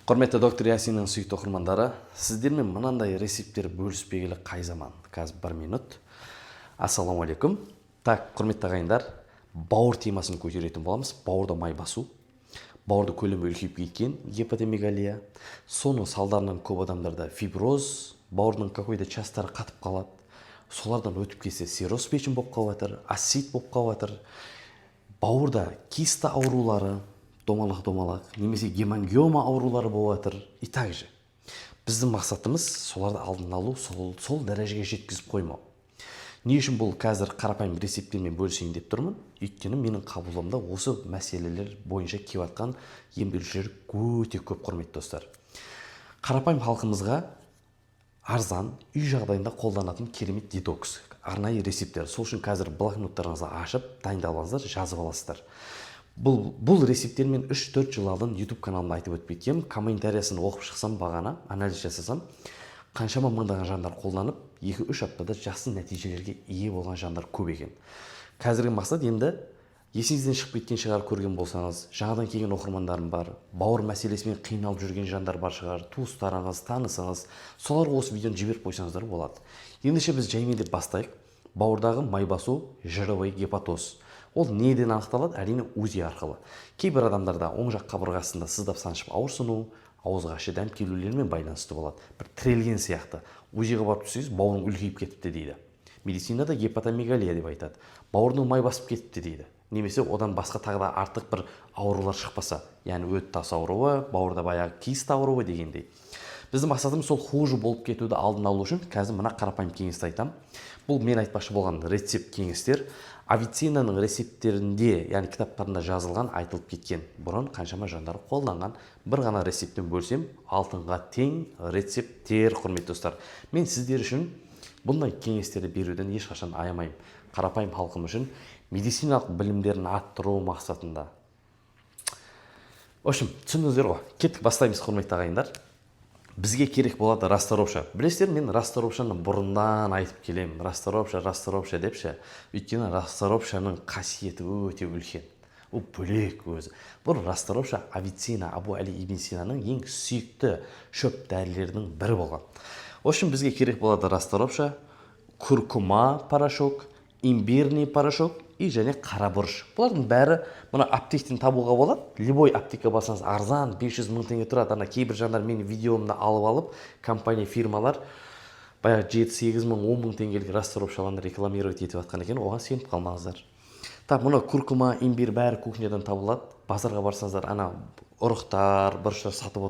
Құрметті доктор Ясиннің сүйікті оқырмандары, сіздермен мынандай рецепттер бөліспегелі қай заман? Қазір 1 минут. Ассаламу алейкум. Так, құрметті ағайындар, бауыр темасын көтеретін боламыз. Бауырда май басу. Бауырды көлемі үлкейіп кеткен, гепатомегалия. Соның салдарынан көп адамдарда фиброз, бауырдың какой-то частары қатып қалады. Солардан өтіп кетсе цирроз печень болып қалып, асцит болып қалып. Бауырда киста аурулары, домалақ, немесе гемангиома аурулары болып жатыр. И также біздің мақсатымыз соларды алдын алу, сол дәрежеге жеткізіп қоймау. Не үшін бұл қазір қарапайым рецепттермен бөлісейін деп тұрмын? Өйткені менің қабылымда осы мәселелер бойынша келіп жатқан емделушілер өте көп, құрметті достар. Қарапайым халқымызға арзан, үй жағдайында қолданатын керемет детокс, арнайы рецепттер. Сол үшін қазір блокноттарыңызды ашып, дайындап алыңыздар, жазып аласыздар. Бұл рецепттермен 3-4 жыл алдын YouTube каналымда айтып өтіп кеткем. Комментариясын оқып шықсам, бағана анализ жасасам, қаншама мыңдаған жандар қолданып, 2-3 аптада жақсы нәтижелерге ие болған жандар көп екен. Қазіргі мақсат енді есіңізден шығып кеткен шығар, көрген болсаңыз, жаңадан келген оқырмандарым бар, бауыр мәселесімен қиналып жүрген жандар бар шығар, туыстарыңыз, танысыңыз, солар осы видеоны жіберіп қойсаңыздар болады. Ендеше біз жаймен бастайық. Бауырдағы май басу, жировой гепатоз. Ол неден анықталады? Әрине УЗИ арқылы. Кейбір адамдарда оң жақ қабырғасында сыздап саншып ауырсыну, ауызға ащы дәм келулермен байланысты болады. Бір тірелген сияқты. УЗИға барып түсеңіз, бауырың үлкейіп кетіпті дейді. Медицинада гепатомегалия деп айтады. Бауырдың май басып кетіпті дейді. Немесе одан басқа тағы да артық бір аурулар шықпаса, яғни өт тас ауруы, бауырда баяғы кист ауруы дегендей. Біздің мақсатымыз сол хуже болып кетуді алдын алу үшін қазір мына қарапайым кеңесті айтам. Бұл мен айтпақшы болған рецепт кеңестер. Авиценнаның рецепттерінде, яғни кітаптарында жазылған, айтылып кеткен. Бұрын қаншама жандар қолданған. Бір ғана рецепттен бөлсем, алтынға тең рецепттер, құрметті достар. Мен сіздер үшін бұндай кеңестерді беруден ешқашан аямаймын. Қарапайым халқым үшін медициналық білімдерін арттыру мақсатында. В общем, түсіндіңіздер ғой. Кеттік, бастаймыз, құрметті ағайындар. Бізге керек болады расторопша. Білесіздер, мен расторопшаны бұрындан айтып келемін. Расторопша депші. Өйткені расторопшаның қасиеті өте үлкен. Ол бөлек өзі. Бұл расторопша Авиценна, Абу Али ибн Синаның ең сүйікті шөп дәрілерінің бірі болған. В общем, бізге керек болады расторопша, куркума порошок, имбирный порошок и және қара бұрыш. Бұлардың бәрі мұны аптектен табуға болады. Любой аптека басаңыз арзан, 500 мың теңге тұрады. Ана кейбір жандар менің видеомда алып, компания, фирмалар баяғы 7-8 мың, 10 мың теңгелік расторопшаларды рекламировать етіп жатқан екен, оған сеніп қалмаңыздар. Так, мұны куркума, имбир бәрі кухнядан табылады. Базарға барсаңыздар, ана ұрықтар, бұрыштар сатып отыр.